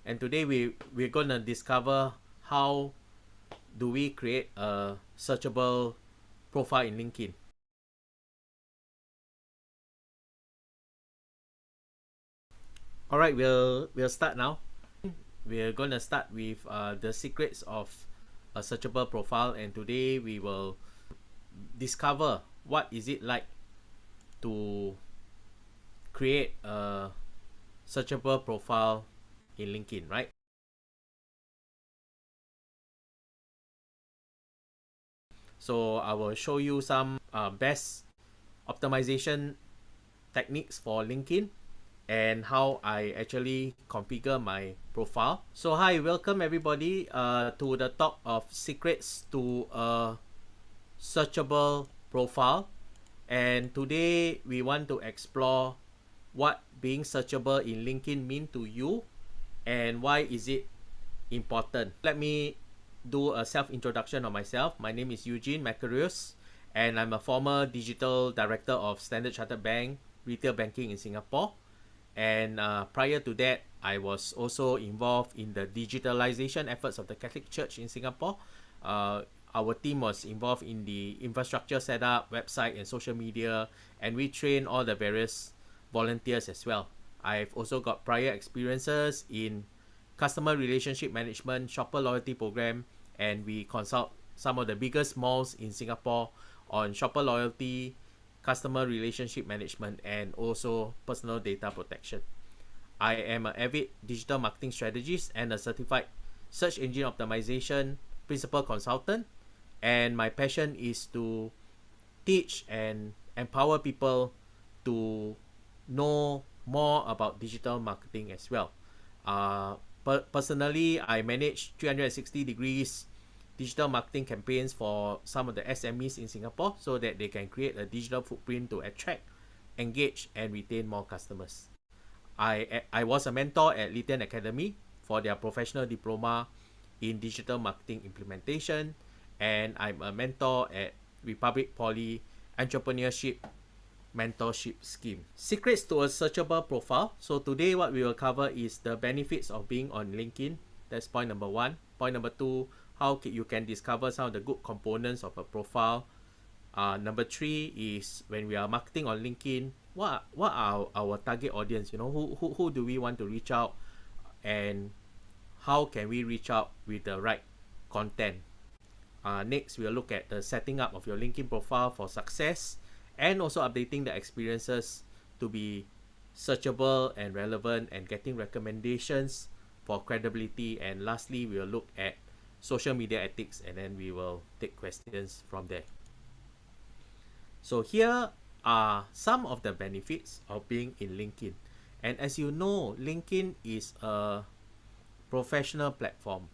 and today we're gonna discover how do we create a searchable profile in LinkedIn. All right, we'll start now. We're gonna start with the secrets of a searchable profile, and today we will discover what is it like to create a searchable profile in LinkedIn, right? So I will show you some best optimization techniques for LinkedIn and how I actually configure my profile. So hi, welcome everybody to the talk of secrets to a searchable profile. And today we want to explore what being searchable in LinkedIn mean to you and why is it important. Let me do a self-introduction of myself. My name is Eugene Macarius, and I'm a former digital director of Standard Chartered Bank, retail banking in Singapore. And prior to that, I was also involved in the digitalization efforts of the Catholic Church in Singapore. Our team was involved in the infrastructure setup, website, and social media, and we train all the various volunteers as well. I've also got prior experiences in customer relationship management, shopper loyalty program, and we consult some of the biggest malls in Singapore on shopper loyalty, customer relationship management, and also personal data protection. I am an avid digital marketing strategist and a certified search engine optimization principal consultant, and my passion is to teach and empower people to know more about digital marketing as well. Personally, I manage 360 degrees digital marketing campaigns for some of the SMEs in Singapore so that they can create a digital footprint to attract, engage, and retain more customers. I was a mentor at Litian Academy for their professional diploma in digital marketing implementation, and I'm a mentor at Republic Poly Entrepreneurship Mentorship Scheme. Secrets to a searchable profile. So today what we will cover is the benefits of being on LinkedIn. That's point number one. Point number two, how you can discover some of the good components of a profile. Number three is when we are marketing on LinkedIn, what are our target audience? You know, who do we want to reach out, and how can we reach out with the right content? Next, we'll look at the setting up of your LinkedIn profile for success and also updating the experiences to be searchable and relevant and getting recommendations for credibility. And lastly, we'll look at social media ethics, and then we will take questions from there. So here are some of the benefits of being in LinkedIn. And as you know, LinkedIn is a professional platform.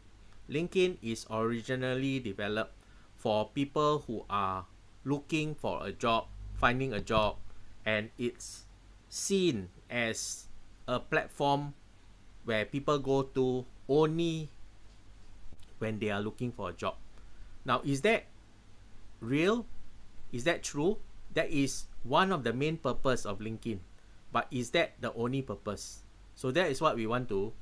LinkedIn is originally developed for people who are looking for a job, finding a job, and it's seen as a platform where people go to only when they are looking for a job. Now, is that real? Is that true? That is one of the main purpose of LinkedIn. But is that the only purpose? So that is what we want to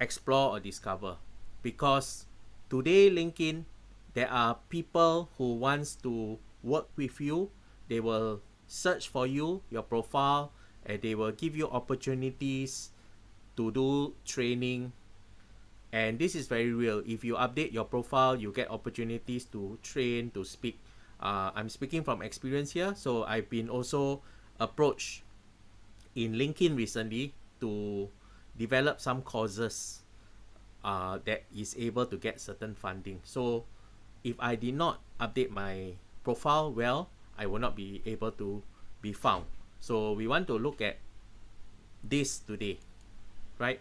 explore or discover. Because today LinkedIn, there are people who wants to work with you. They will search for you, your profile, and they will give you opportunities to do training. And this is very real. If you update your profile, you get opportunities to train, to speak. I'm speaking from experience here. So I've been also approached in LinkedIn recently to develop some courses that is able to get certain funding. So if I did not update my profile well, I will not be able to be found. So we want to look at this today, right?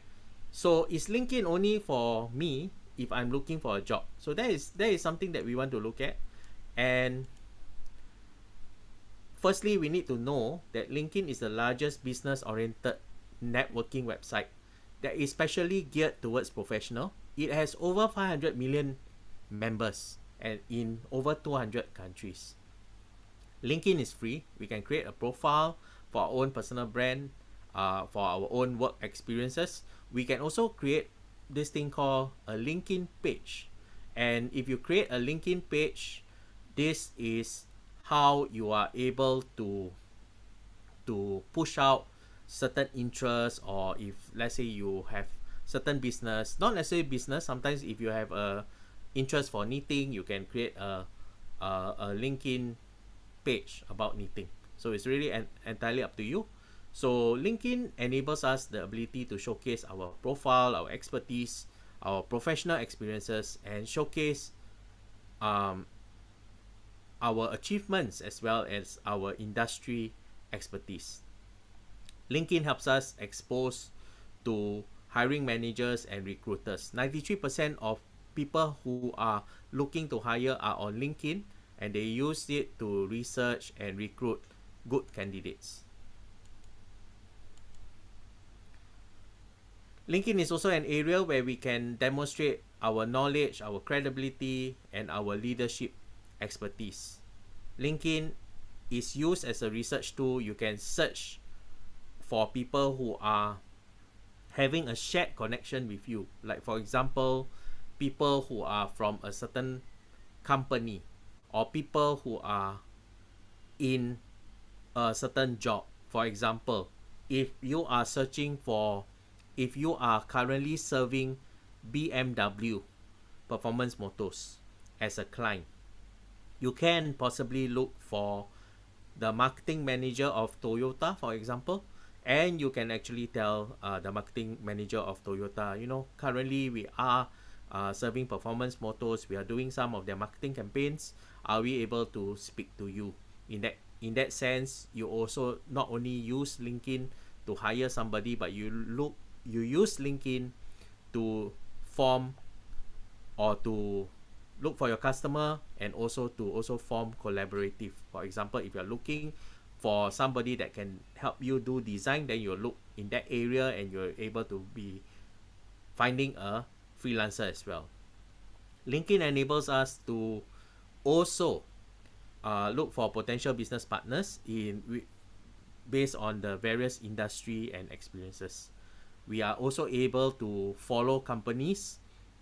So is LinkedIn only for me if I'm looking for a job? So that is something that we want to look at. And firstly, we need to know that LinkedIn is the largest business-oriented networking website that is specially geared towards professional. It has over 500 million members and in over 200 countries. LinkedIn is free. We can create a profile for our own personal brand, for our own work experiences. we can also create this thing called a LinkedIn page. And if you create a LinkedIn page, this is how you are able to push out certain interests, or if let's say you have certain business, not necessarily business, sometimes if you have a interest for knitting, you can create a LinkedIn page about knitting. So it's really entirely up to you. So LinkedIn enables us the ability to showcase our profile, our expertise, our professional experiences, and showcase um, our achievements as well as our industry expertise. LinkedIn helps us expose to hiring managers and recruiters. 93% of people who are looking to hire are on LinkedIn, and they use it to research and recruit good candidates. LinkedIn is also an area where we can demonstrate our knowledge, our credibility, and our leadership expertise. LinkedIn is used as a research tool. You can search for people who are having a shared connection with you. Like, for example, people who are from a certain company, or people who are in a certain job. For example, if you are currently serving BMW Performance Motors as a client, you can possibly look for the marketing manager of Toyota, for example, and you can actually tell the marketing manager of Toyota, currently we are serving Performance Motors, we are doing some of their marketing campaigns, are we able to speak to you? In that sense, you also not only use LinkedIn to hire somebody, but you use LinkedIn to form or to look for your customer, and also to form collaborative. For example, if you're looking for somebody that can help you do design, then you'll look in that area and you're able to be finding a freelancer as well. LinkedIn enables us to also look for potential business partners based on the various industry and experiences. We are also able to follow companies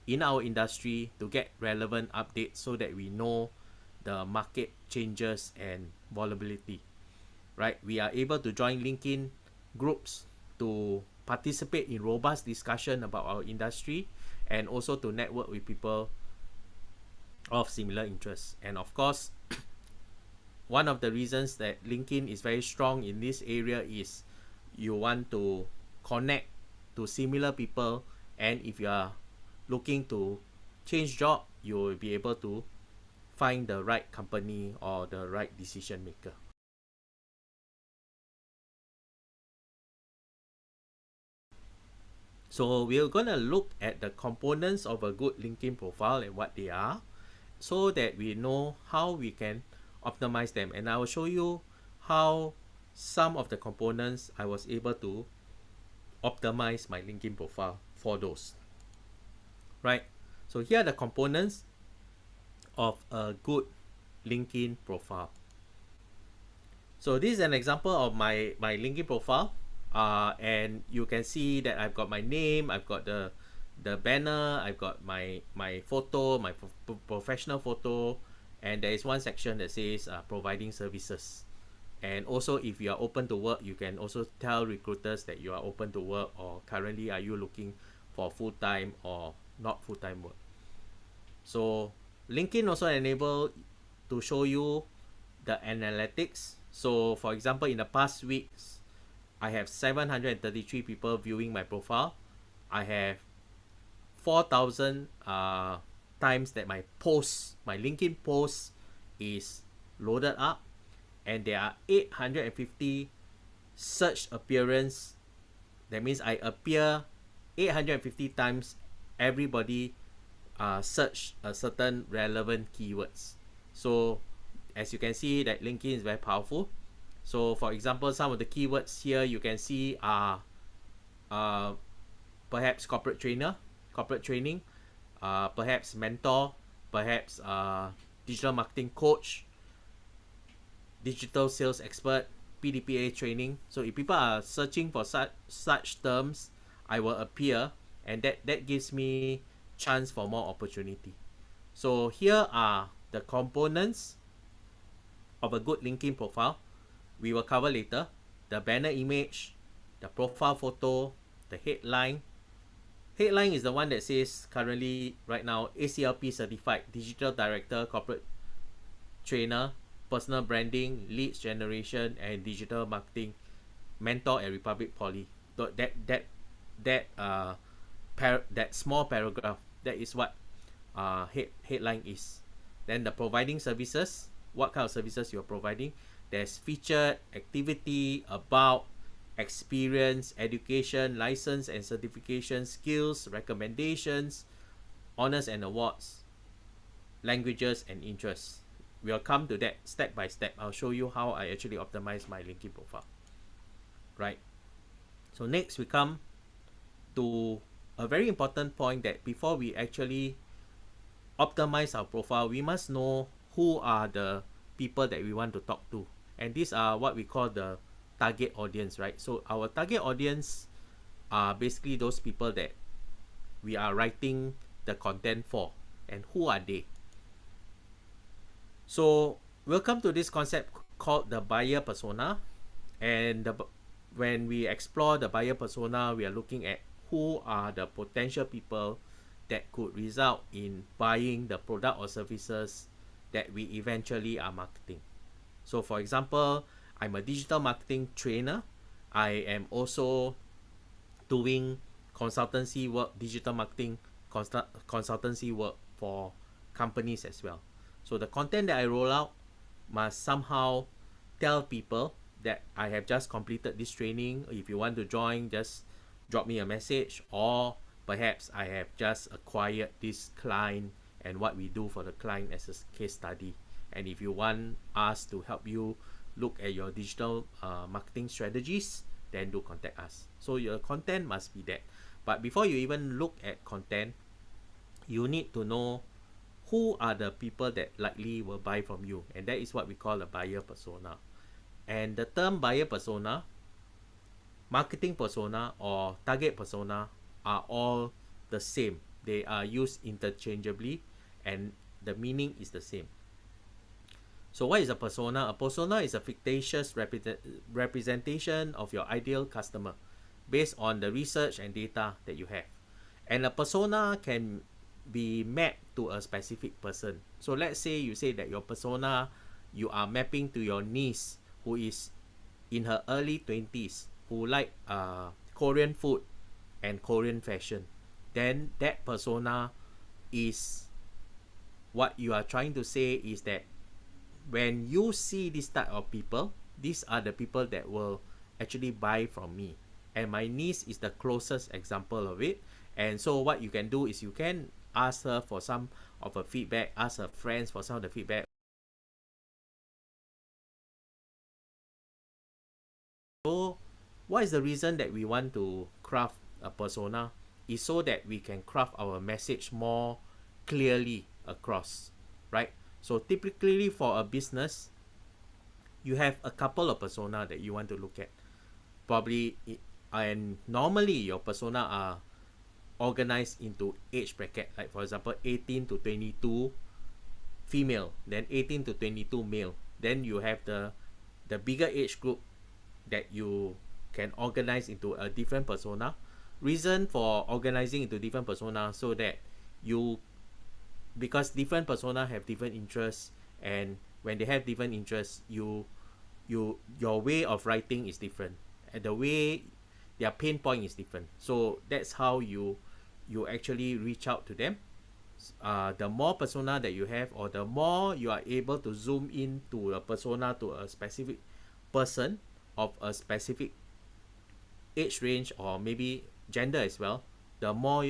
in our industry to get relevant updates, so that we know the market changes and volatility, right? We are able to join LinkedIn groups to participate in robust discussion about our industry, and also to network with people of similar interests. And of course, one of the reasons that LinkedIn is very strong in this area is you want to connect to similar people, and if you are looking to change job, you will be able to find the right company or the right decision maker. So we're gonna look at the components of a good LinkedIn profile and what they are, so that we know how we can optimize them. And I will show you how some of the components I was able to optimize my LinkedIn profile for those. Right? So here are the components of a good LinkedIn profile. So this is an example of my LinkedIn profile. And you can see that I've got my name, I've got the banner, I've got my photo, my professional photo, and there is one section that says providing services. And also, if you are open to work, you can also tell recruiters that you are open to work, or currently are you looking for full-time or not full-time work. So LinkedIn also enable to show you the analytics. So for example, in the past weeks, I have 733 people viewing my profile. I have 4,000 times that my LinkedIn post is loaded up, and there are 850 search appearance. That means I appear 850 times. Everybody search a certain relevant keywords. So as you can see, that LinkedIn is very powerful. So for example, some of the keywords here you can see are perhaps corporate training, perhaps mentor, perhaps digital marketing coach, digital sales expert, PDPA training. So if people are searching for such terms, I will appear, and that gives me chance for more opportunity. So here are the components of a good LinkedIn profile. We will cover later. The banner image, the profile photo, the headline. Headline is the one that says currently right now ACLP certified digital director, corporate trainer, personal branding, leads generation, and digital marketing mentor at Republic Poly. That small paragraph, that is what headline is. Then the providing services, what kind of services you're providing. There's featured, activity, about, experience, education, license and certification, skills, recommendations, honors and awards, languages and interests. We'll come to that step by step. I'll show you how I actually optimize my LinkedIn profile. Right. So next we come to a very important point, that before we actually optimize our profile, we must know who are the people that we want to talk to. And these are what we call the target audience, right? So our target audience are basically those people that we are writing the content for. And who are they? So welcome to this concept called the buyer persona. And when we explore the buyer persona, we are looking at who are the potential people that could result in buying the product or services that we eventually are marketing. So for example, I'm a digital marketing trainer. I am also doing consultancy work, digital marketing consultancy work for companies as well. So the content that I roll out must somehow tell people that I have just completed this training. If you want to join, just drop me a message, or perhaps I have just acquired this client and what we do for the client as a case study. And if you want us to help you look at your digital marketing strategies, then do contact us. So your content must be that. But before you even look at content, you need to know who are the people that likely will buy from you. And that is what we call a buyer persona. And the term buyer persona, marketing persona, or target persona are all the same. They are used interchangeably and the meaning is the same. So what is a persona? A persona is a fictitious representation of your ideal customer based on the research and data that you have. And a persona can be mapped to a specific person. So let's say you say that your persona, you are mapping to your niece who is in her early 20s, who like Korean food and Korean fashion. Then that persona is what you are trying to say is that when you see this type of people, these are the people that will actually buy from me. And my niece is the closest example of it. And so what you can do is you can ask her for some of her feedback, ask her friends for some of the feedback. So what is the reason that we want to craft a persona? Is so that we can craft our message more clearly across, right? So typically for a business, you have a couple of persona that you want to look at. Probably, and normally your persona are organized into age bracket. Like for example, 18 to 22 female, then 18 to 22 male. Then you have the bigger age group that you can organize into a different persona. Reason for organizing into different persona, so that you, because different persona have different interests, and when they have different interests, your way of writing is different, and the way their pain point is different. So that's how you actually reach out to them. The more persona that you have, or the more you are able to zoom in to a persona, to a specific person of a specific age range, or maybe gender as well, the more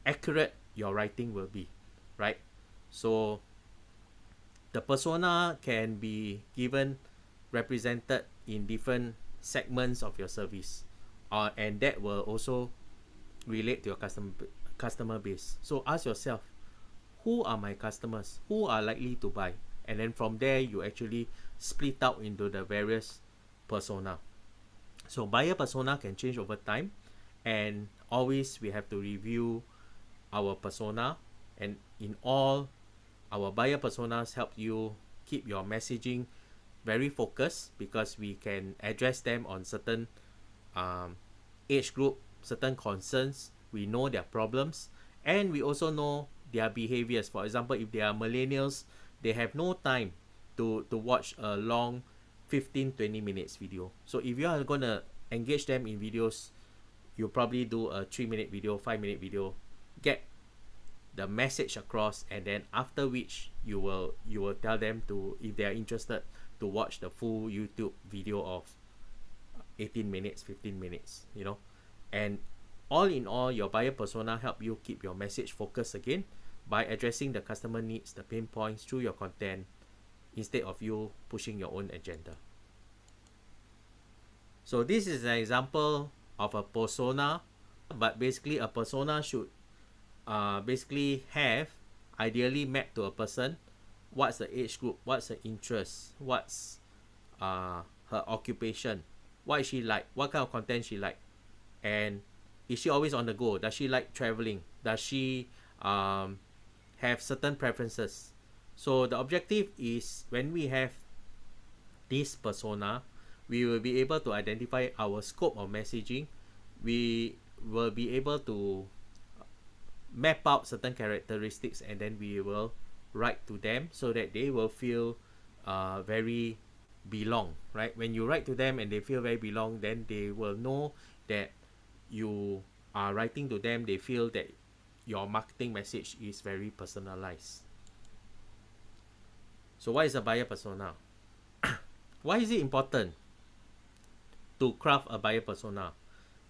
accurate your writing will be, right? So the persona can be given, represented in different segments of your service, and that will also relate to your customer base. So ask yourself, who are my customers? Who are likely to buy? And then from there, you actually split out into the various persona. So buyer persona can change over time, And always we have to review our persona, and in all our buyer personas help you keep your messaging very focused, because we can address them on certain age group, certain concerns. We know their problems, and we also know their behaviors. For example, if they are millennials, they have no time to watch a long 15-20 minutes video. So if you are going to engage them in videos, you'll probably do a 3-minute video, 5-minute video, get the message across, and then after which you will tell them to, if they are interested, to watch the full YouTube video of 18 minutes, 15 minutes, you know. And all in all, your buyer persona help you keep your message focused again by addressing the customer needs, the pain points through your content, instead of you pushing your own agenda. So this is an example of a persona, but basically a persona should basically have, ideally map to a person, what's the age group, what's the interest, what's her occupation, what is she like, what kind of content she like, and is she always on the go, does she like traveling, does she have certain preferences. So the objective is, when we have this persona, we will be able to identify our scope of messaging. We will be able to map out certain characteristics, and then we will write to them so that they will feel very belong, right? When you write to them and they feel very belong, then they will know that you are writing to them. They feel that your marketing message is very personalized. So what is a buyer persona? Why is it important to craft a buyer persona?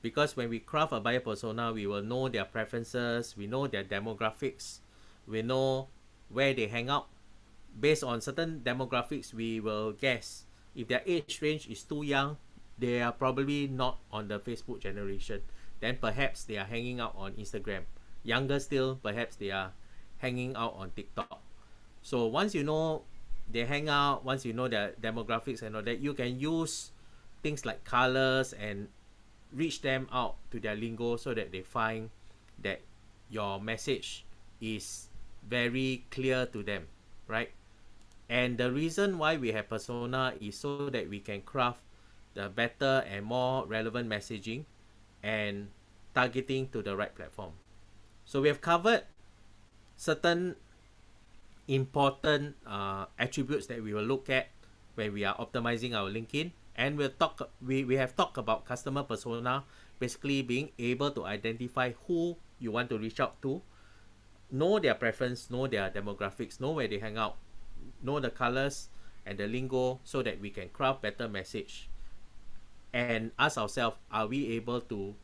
Because when we craft a buyer persona, we will know their preferences, we know their demographics, we know where they hang out. Based on certain demographics, we will guess if their age range is too young, they are probably not on the Facebook generation. Then perhaps they are hanging out on Instagram. Younger still, perhaps they are hanging out on TikTok. So once you know they hang out, once you know their demographics and all that, you can use things like colors and reach them out to their lingo, so that they find that your message is very clear to them, right? And the reason why we have persona is so that we can craft the better and more relevant messaging and targeting to the right platform. So we have covered certain important attributes that we will look at when we are optimizing our LinkedIn. And we have talked about customer persona, basically being able to identify who you want to reach out to, know their preference, know their demographics, know where they hang out, know the colors and the lingo, so that we can craft better message. And ask ourselves, are we able to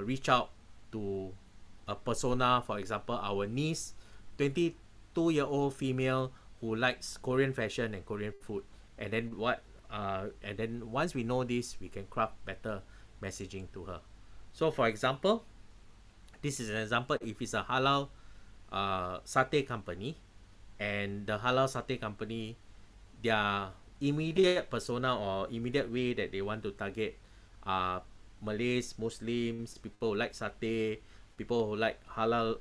reach out to a persona, for example, our niece, 22-year-old female who likes Korean fashion and Korean food. And then once we know this, we can craft better messaging to her. So for example, this is an example. If it's a halal satay company, and the halal satay company, their immediate persona or immediate way that they want to target are Malays, Muslims, people who like satay, people who like halal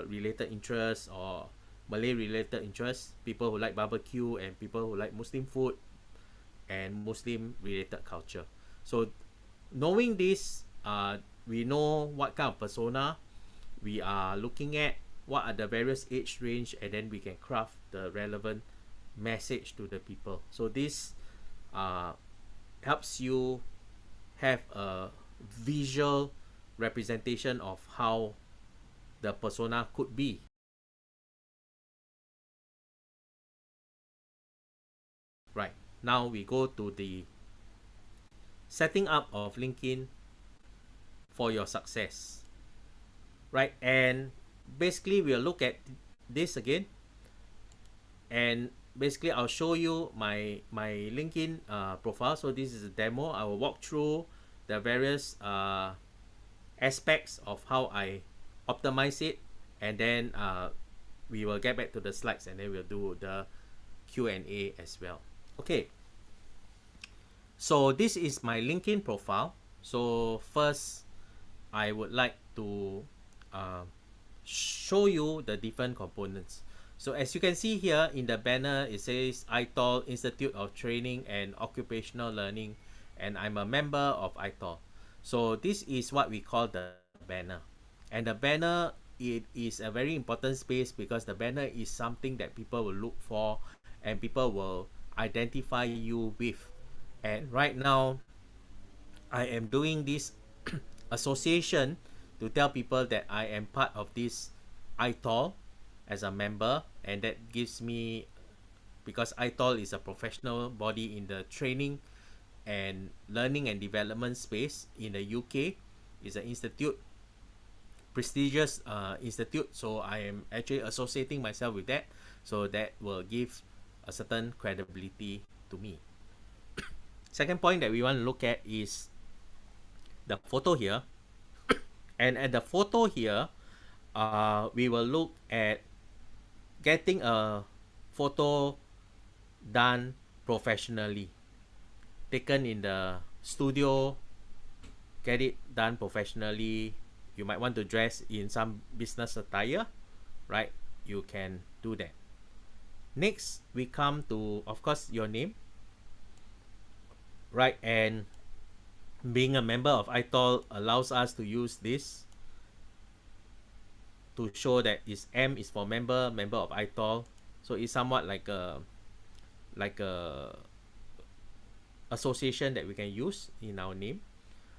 related interests or Malay related interests, people who like barbecue, and people who like Muslim food and Muslim related culture. So knowing this, we know what kind of persona we are looking at, what are the various age range, and then we can craft the relevant message to the people. So this helps you have a visual representation of how the persona could be. Right, now we go to the setting up of LinkedIn for your success. Right, and basically we'll look at this again, and basically I'll show you my LinkedIn profile. So this is a demo. I will walk through the various aspects of how I optimize it, and then we will get back to the slides, and then we'll do the Q&A as well. Okay, so this is my LinkedIn profile. So first, I would like to uh, show you the different components. So as you can see here in the banner, it says ITOL Institute of Training and Occupational Learning, and I'm a member of ITOL. So this is what we call the banner. And the banner, it is a very important space because the banner is something that people will look for and people will identify you with. And right now, I am doing this association to tell people that I am part of this ITOL as a member, and that gives me, because ITOL is a professional body in the training and learning and development space in the UK. It's an institute, prestigious institute, so I am actually associating myself with that, so that will give a certain credibility to me. Second point that we want to look at is the photo here. And at the photo here, we will look at getting a photo done professionally, taken in the studio, get it done professionally. You might want to dress in some business attire, right? You can do that. Next, we come to, of course, your name, right? And being a member of ITOL allows us to use this to show that M is for member of ITOL. So it's somewhat like a association that we can use in our name.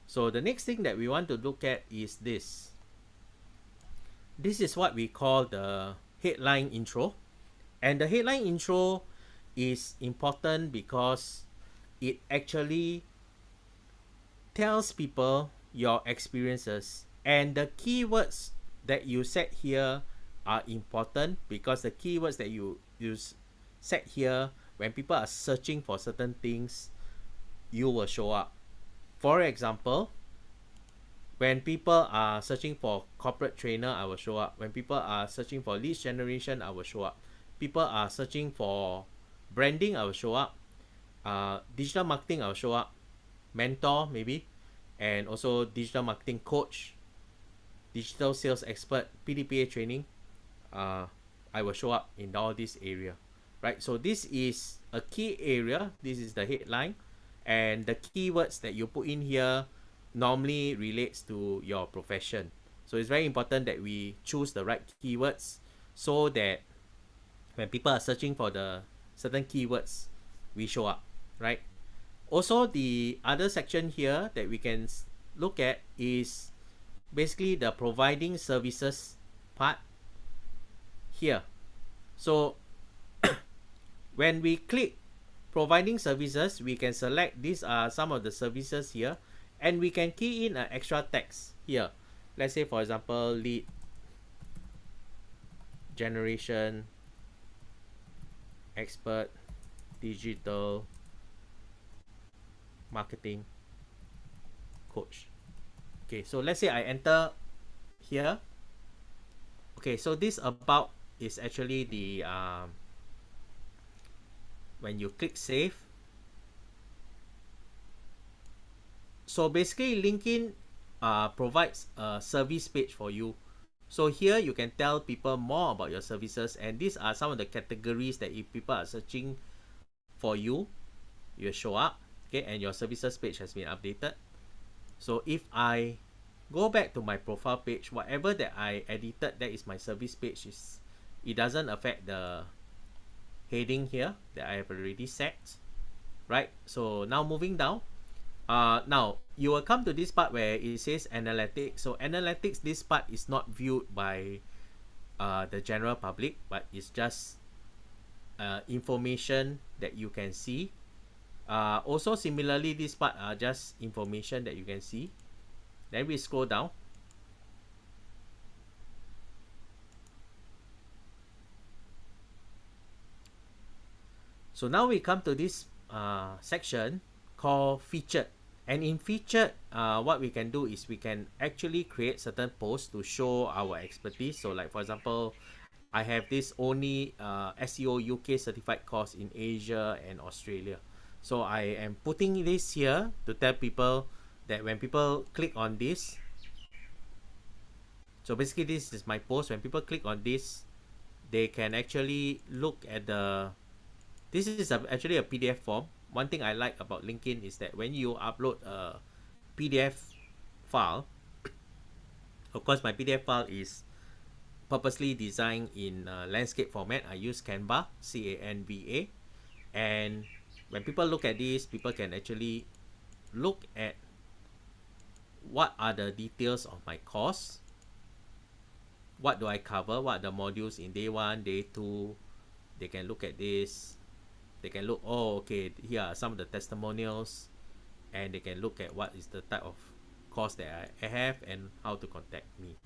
So the next thing that we want to look at is this. This is what we call the headline intro. And the headline intro is important because it actually tells people your experiences, and the keywords that you set here are important because the keywords that you set here, when people are searching for certain things, you will show up. For example, when people are searching for corporate trainer, I will show up. When people are searching for lead generation, I will show up. People are searching for branding, I will show up. Digital marketing, I will show up. Mentor, maybe. And also digital marketing coach, digital sales expert, PDPA training. I will show up in all this area, right? So this is a key area. This is the headline, and the keywords that you put in here normally relates to your profession. So it's very important that we choose the right keywords so that when people are searching for the certain keywords, we show up, right? Also, the other section here that we can look at is basically the providing services part here. So when we click providing services, we can select these are some of the services here, and we can key in an extra text here. Let's say, for example, lead generation expert, digital marketing coach. Okay, so let's say I enter here. Okay, so this about is actually the when you click save. So basically LinkedIn provides a service page for you. So here you can tell people more about your services, and these are some of the categories that if people are searching for you, you show up. Okay, and your services page has been updated. So if I go back to my profile page, whatever that I edited, that is my service page. It doesn't affect the heading here that I have already set, right? So now moving down, now you will come to this part where it says analytics. So analytics, this part is not viewed by the general public, but it's just information that you can see. Also similarly, this part are just information that you can see. Then we scroll down. So now we come to this section called featured. And in featured, what we can do is we can actually create certain posts to show our expertise. So like for example, I have this only SEO UK certified course in Asia and Australia. So I am putting this here to tell people that when people click on this, So basically this is my post. When people click on this, they can actually look at the, this is actually a PDF form. One thing I like about LinkedIn is that when you upload a PDF file, of course my PDF file is purposely designed in landscape format. I use Canva, C-A-N-V-A. And when people look at this, people can actually look at what are the details of my course, what do I cover, what are the modules in day 1, day 2. They can look at this. They can look, oh, okay, here are some of the testimonials, and they can look at what is the type of course that I have and how to contact me.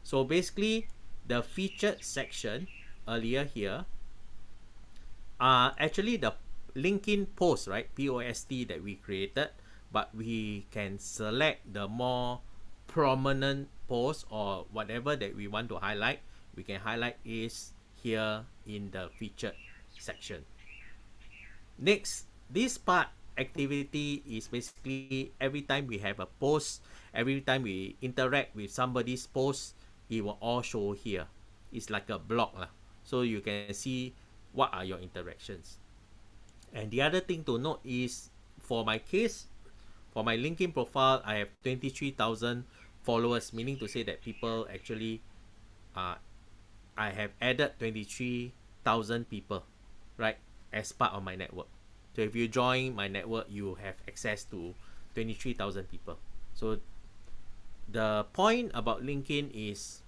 So basically, the featured section earlier here are actually the LinkedIn post, right? P-O-S-T that we created, but we can select the more prominent post or whatever that we want to highlight. We can highlight is here in the featured section. Next, this part activity is basically every time we have a post, every time we interact with somebody's post, it will all show here. It's like a blog lah. So you can see what are your interactions. And the other thing to note is, for my case, for my LinkedIn profile, I have 23,000 followers, meaning to say that people actually, I have added 23,000 people, right, as part of my network. So if you join my network, you have access to 23,000 people. So the point about LinkedIn is,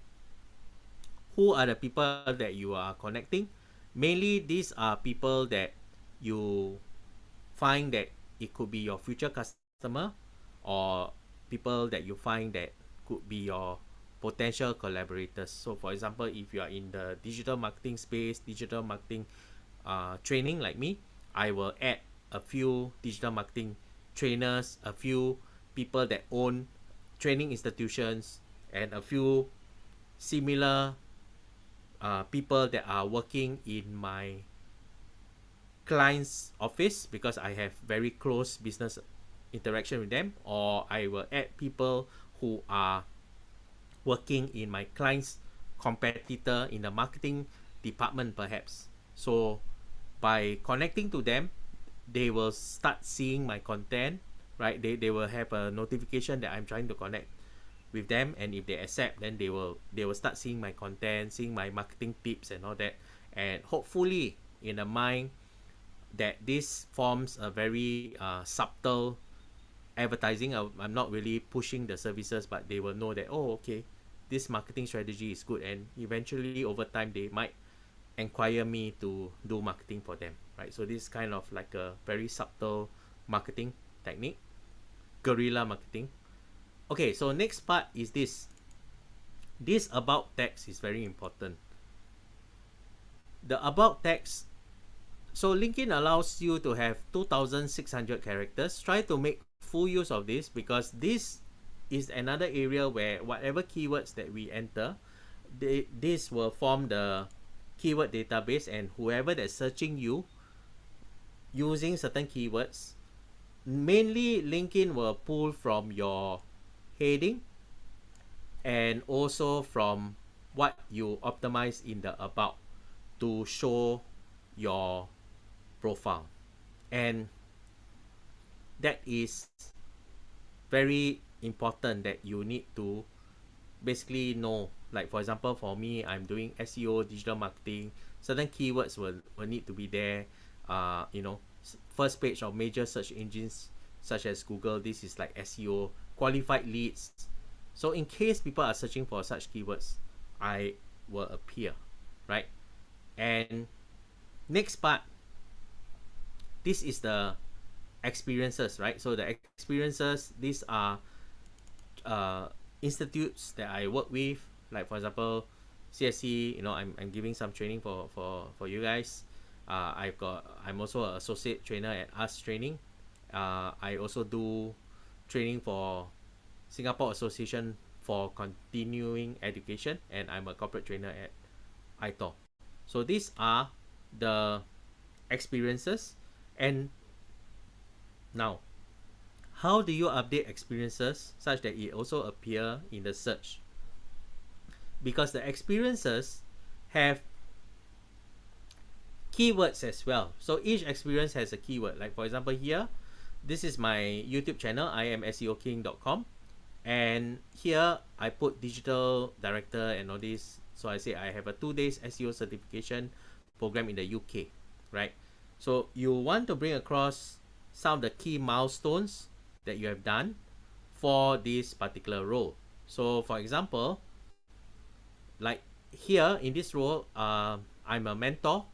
who are the people that you are connecting? Mainly, these are people that you find that it could be your future customer, or people that you find that could be your potential collaborators. So for example, if you are in the digital marketing space, digital marketing training like me, I will add a few digital marketing trainers, a few people that own training institutions, and a few similar people that are working in my client's office, because I have very close business interaction with them. Or I will add people who are working in my client's competitor in the marketing department perhaps. So by connecting to them, they will start seeing my content, right? They will have a notification that I'm trying to connect with them, and if they accept, then they will start seeing my content, seeing my marketing tips and all that. And hopefully in the mind that this forms a very subtle advertising. I'm not really pushing the services, but they will know that, oh, okay, this marketing strategy is good, and eventually over time they might inquire me to do marketing for them, right? So this is kind of like a very subtle marketing technique, guerrilla marketing. Okay, so next part is this about text is very important. The about text, so LinkedIn allows you to have 2,600 characters. Try to make full use of this, because this is another area where whatever keywords that we enter, this will form the keyword database, and whoever that's searching you using certain keywords, mainly LinkedIn will pull from your heading and also from what you optimize in the about to show your profile. And that is very important, that you need to basically know. Like for example, for me, I'm doing SEO, digital marketing, certain keywords will need to be there. You know, first page of major search engines such as Google, this is like SEO, qualified leads. So in case people are searching for such keywords, I will appear, right? And next part, this is the experiences, right? So the experiences, these are institutes that I work with. Like for example, CSC, you know, I'm giving some training for you guys. I'm also an associate trainer at US Training. I also do training for Singapore Association for Continuing Education, and I'm a corporate trainer at ITOR. So these are the experiences. And now, how do you update experiences such that it also appear in the search? because the experiences have keywords as well. So each experience has a keyword. Like for example here, this is my YouTube channel, iamseoking.com, and here I put digital director and all this. So I say I have a 2 days SEO certification program in the UK, right? So you want to bring across some of the key milestones that you have done for this particular role. So for example, like here in this role, I'm a mentor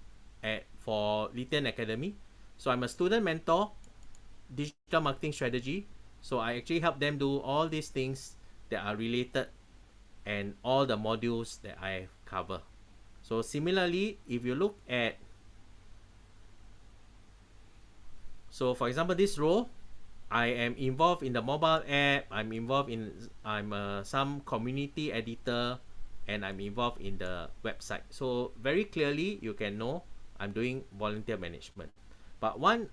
for Lithian Academy. So I'm a student mentor, digital marketing strategy. So I actually help them do all these things that are related and all the modules that I cover. So similarly, if you look at, so for example, this role, I am involved in the mobile app. I'm some community editor, and I'm involved in the website. So very clearly, you can know I'm doing volunteer management. But one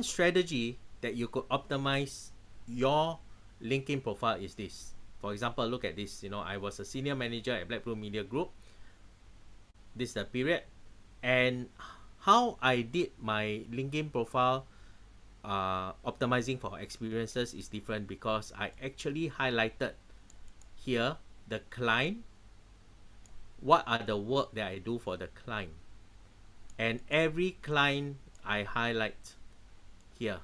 strategy that you could optimize your LinkedIn profile is this. For example, look at this. I was a senior manager at Black Blue Media Group. This is the period, and how I did my LinkedIn profile optimizing for experiences is different, because I actually highlighted here the client, what are the work that I do for the client, and every client I highlight here.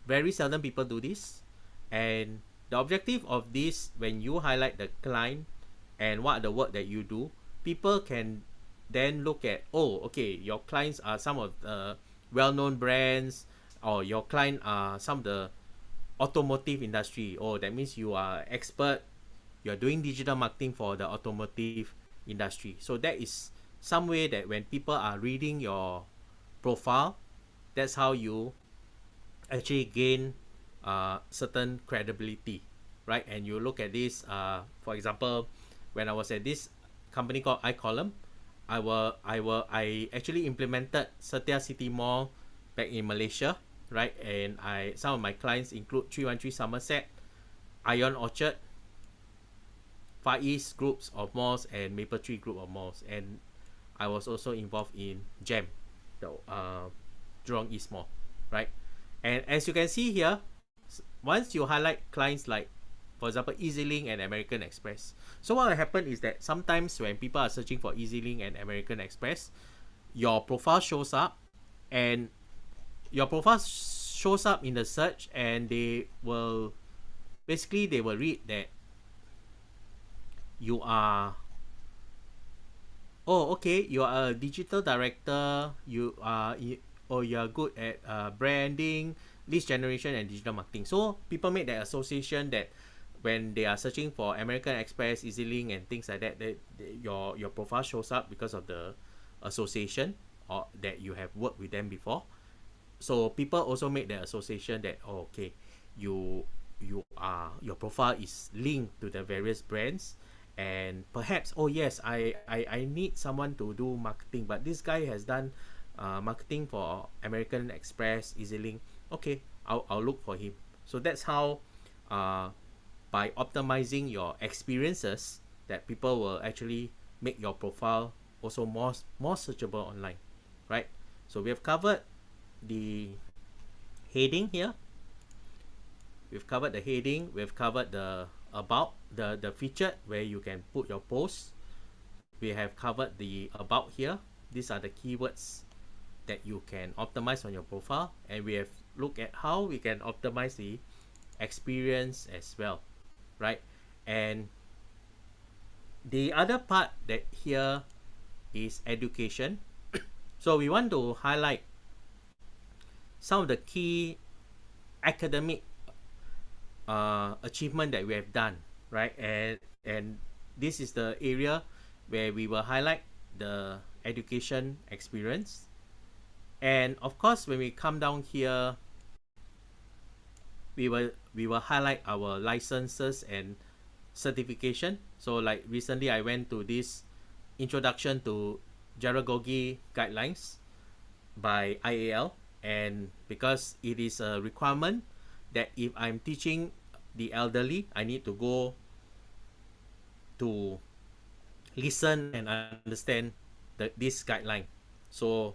Very seldom people do this, and the objective of this, when you highlight the client and what are the work that you do, people can then look at, oh, okay, your clients are some of the well-known brands, or your client are some of the automotive industry. Oh, that means you are expert, you're doing digital marketing for the automotive industry. So that is some way that when people are reading your profile, that's how you actually gain certain credibility, right? And you look at this, for example, when I was at this company called iColumn, I actually implemented Setia City Mall back in Malaysia, right? And some of my clients include 313 Somerset, Ion Orchard, Far East groups of malls, and Maple Tree group of malls. And I was also involved in GEM, the Jurong East Mall, right? And as you can see here, once you highlight clients like, for example, EasyLink and American Express. So what will happen is that sometimes when people are searching for EasyLink and American Express, your profile shows up, and your profile shows up in the search, and they will read that you are, oh, okay, you are a digital director, you are good at branding, lead generation, and digital marketing. So people make that association that when they are searching for American Express, EasyLink, and things like that, your profile shows up because of the association, or that you have worked with them before. So people also make the association that, oh, okay, your profile is linked to the various brands, and perhaps, oh yes, I need someone to do marketing, but this guy has done marketing for American Express, EasyLink. Okay, I'll look for him. So that's how by optimizing your experiences, that people will actually make your profile also more searchable online, right? So we have covered the heading here. We've covered the heading. We've covered the about, the featured, where you can put your posts. We have covered the about here. These are the keywords that you can optimize on your profile, and we have looked at how we can optimize the experience as well, right? And the other part that here is education. So we want to highlight some of the key academic achievement that we have done, right? And this is the area where we will highlight the education experience. And of course, when we come down here, we will highlight our licenses and certification. So like recently I went to this introduction to Jaragogi guidelines by IAL, and because it is a requirement that if I'm teaching the elderly, I need to go to listen and understand this guideline. So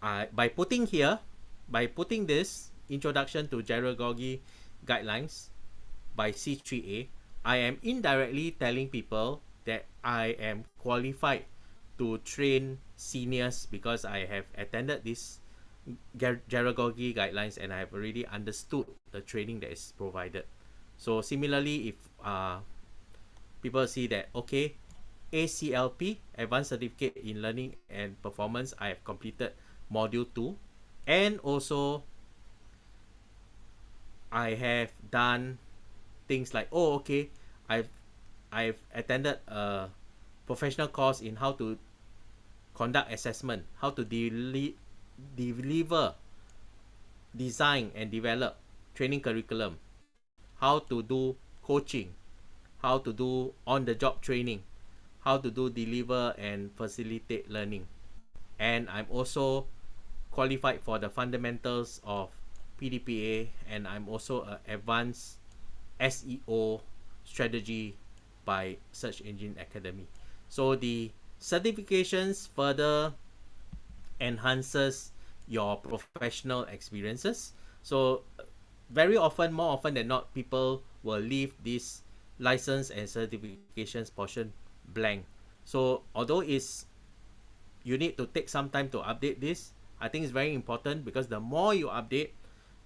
by putting this introduction to geriagogy guidelines by C3A, I am indirectly telling people that I am qualified to train seniors because I have attended this geriagogy guidelines and I have already understood the training that is provided. So similarly, if people see that, okay, ACLP, Advanced Certificate in Learning and Performance, I have completed Module 2, and also I have done things like, oh, okay, I've attended a professional course in how to conduct assessment, how to deliver, design and develop training curriculum, how to do coaching, how to do on-the-job training, how to do deliver and facilitate learning. And I'm also qualified for the fundamentals of PDPA, and I'm also an advanced SEO strategy by Search Engine Academy. So the certifications further enhances your professional experiences. So very often, more often than not, people will leave this license and certifications portion blank. So although you need to take some time to update this, I think it's very important because the more you update,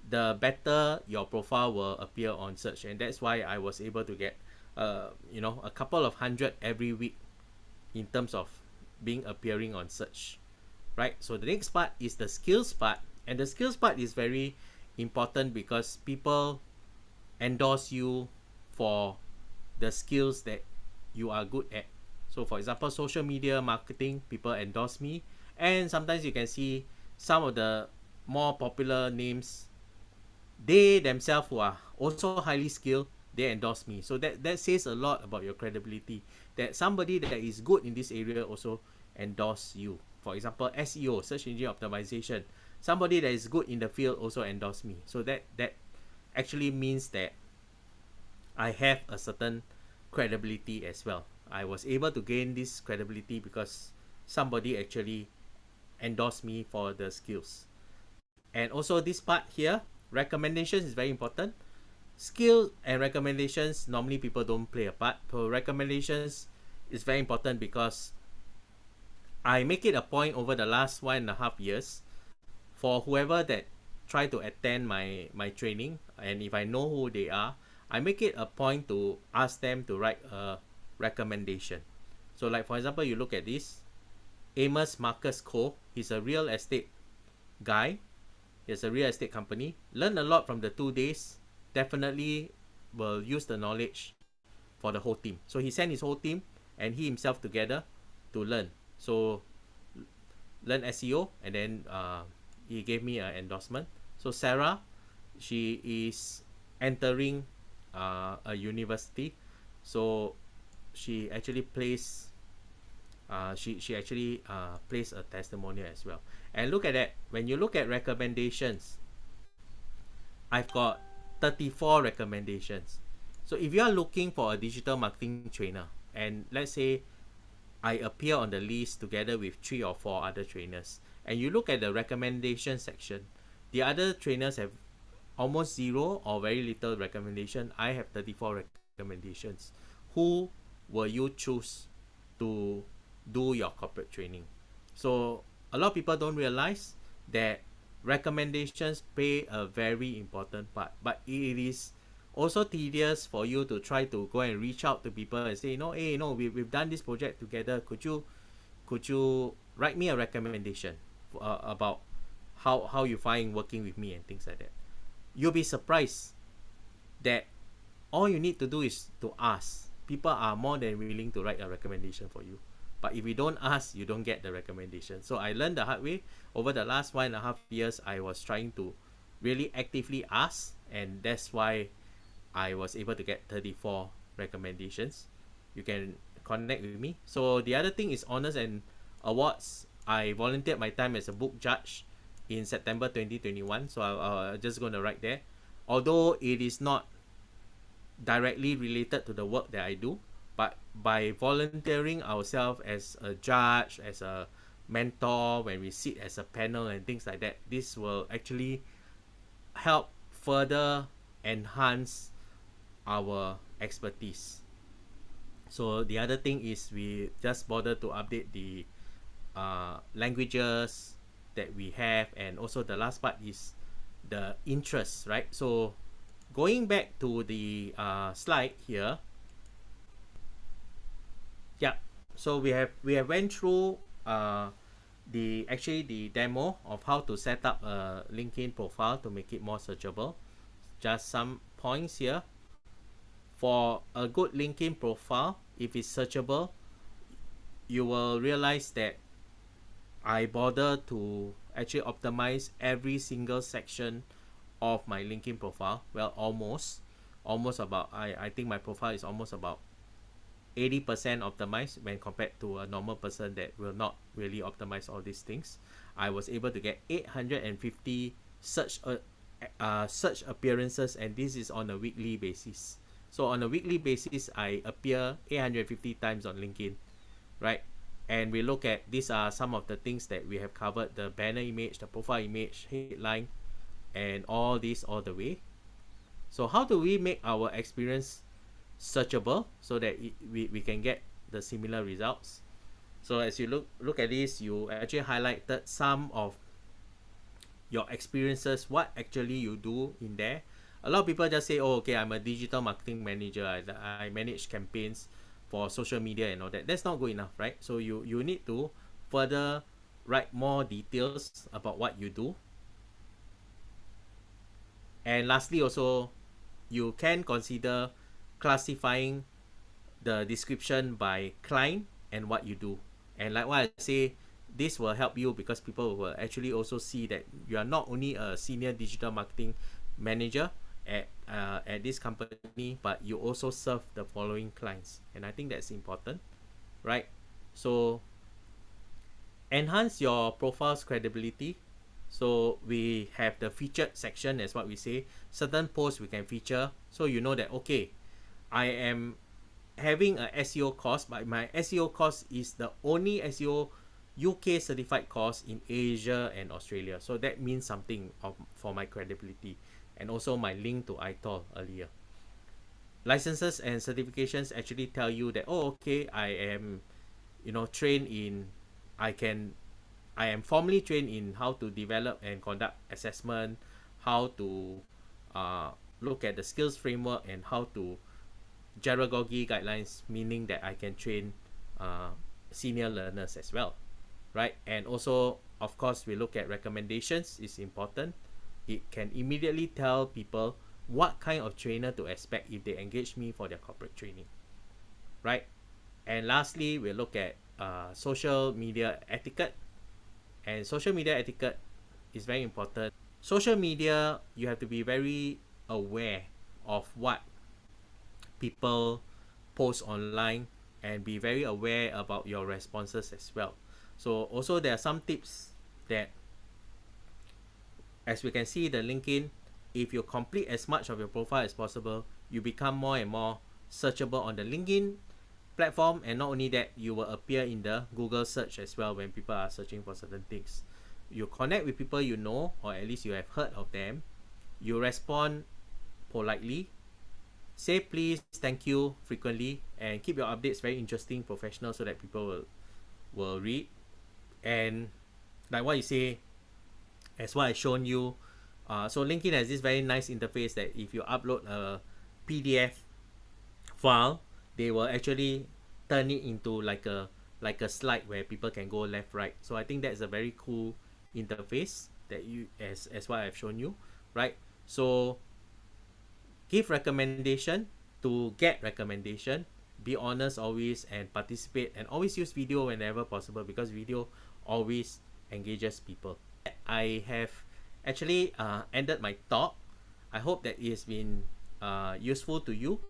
the better your profile will appear on search. And that's why I was able to get a couple of hundred every week in terms of being appearing on search, right? So the next part is the skills part, and the skills part is very important because people endorse you for the skills that you are good at. So for example, social media marketing, people endorse me, and sometimes you can see some of the more popular names, they themselves who are also highly skilled, they endorse me. So that says a lot about your credibility, that somebody that is good in this area also endorse you. For example, SEO, search engine optimization, somebody that is good in the field also endorse me. So that actually means that I have a certain credibility as well. I was able to gain this credibility because somebody actually endorsed me for the skills. And also this part here, recommendations is very important. Skill and recommendations, normally people don't play a part. So recommendations is very important because I make it a point over the last 1.5 years for whoever that try to attend my training, and if I know who they are, I make it a point to ask them to write a recommendation. So like for example, you look at this, Amos Marcus Co. He's a real estate guy. He has a real estate company. Learn a lot from the 2 days. Definitely will use the knowledge for the whole team. So he sent his whole team and he himself together to learn. So learn SEO, and then he gave me an endorsement. So Sarah, she is entering a university. So she actually placed she actually placed a testimonial as well. And look at that, when you look at recommendations, I've got 34 recommendations. So if you are looking for a digital marketing trainer, and let's say I appear on the list together with 3 or 4 other trainers, and you look at the recommendation section, the other trainers have almost 0 or very little recommendation. I have 34 recommendations. Who will you choose to do your corporate training? So a lot of people don't realize that recommendations play a very important part, but it is also tedious for you to try to go and reach out to people and say, hey, we've done this project together, could you write me a recommendation about how you find working with me and things like that. You'll be surprised that all you need to do is to ask. People are more than willing to write a recommendation for you. But if you don't ask, you don't get the recommendation. So I learned the hard way. Over the last 1.5 years, I was trying to really actively ask, and that's why I was able to get 34 recommendations. You can connect with me. So the other thing is honors and awards. I volunteered my time as a book judge in September 2021. So I'm just going to write there. Although it is not directly related to the work that I do, but by volunteering ourselves as a judge, as a mentor, when we sit as a panel and things like that, this will actually help further enhance our expertise. So the other thing is we just bother to update the languages that we have, and also the last part is the interest, right? So going back to the slide here, yeah. So we have went through the demo of how to set up a LinkedIn profile to make it more searchable. Just some points here. For a good LinkedIn profile, if it's searchable, you will realize that I bother to actually optimize every single section of my LinkedIn profile. Well, almost about, I think my profile is almost about 80% optimized when compared to a normal person that will not really optimize all these things. I was able to get 850 search appearances, and this is on a weekly basis. So on a weekly basis, I appear 850 times on LinkedIn, right? And we look at, these are some of the things that we have covered: the banner image, the profile image, headline, and all this all the way. So how do we make our experience searchable so that we can get the similar results? So as you look at this, you actually highlighted some of your experiences, what actually you do in there. A lot of people just say, oh, okay, I'm a digital marketing manager, I manage campaigns for social media and all that. That's not good enough, right? So you need to further write more details about what you do. And lastly, also, you can consider classifying the description by client and what you do. And like what I say, this will help you because people will actually also see that you are not only a senior digital marketing manager at this company, but you also serve the following clients. And I think that's important, right? So enhance your profile's credibility. So we have the featured section, as what we say. Certain posts we can feature, so you know that, okay, I am having a SEO course, but my SEO course is the only SEO UK certified course in Asia and Australia. So that means something for my credibility, and also my link to ITOL earlier. Licenses and certifications actually tell you that, oh, okay, I am, trained in, I am formally trained in how to develop and conduct assessment, how to look at the skills framework, and how to pedagogy guidelines, meaning that I can train senior learners as well, right? And also, of course, we look at recommendations. Is important. It can immediately tell people what kind of trainer to expect if they engage me for their corporate training, right? And lastly, we look at social media etiquette. And social media etiquette is very important. Social media, you have to be very aware of what people post online and be very aware about your responses as well. So also there are some tips that, as we can see the LinkedIn, if you complete as much of your profile as possible, you become more and more searchable on the LinkedIn platform. And not only that, you will appear in the Google search as well when people are searching for certain things. You connect with people you know, or at least you have heard of them. You respond politely, say please, thank you frequently, and keep your updates very interesting, professional, so that people will read. And like what you say, as what I've shown you, so LinkedIn has this very nice interface that if you upload a PDF file, they will actually turn it into like a slide where people can go left, right. So I think that's a very cool interface that you, as what I've shown you, right? So give recommendation to get recommendation. Be honest always, and participate, and always use video whenever possible, because video always engages people. I have actually ended my talk. I hope that it has been useful to you.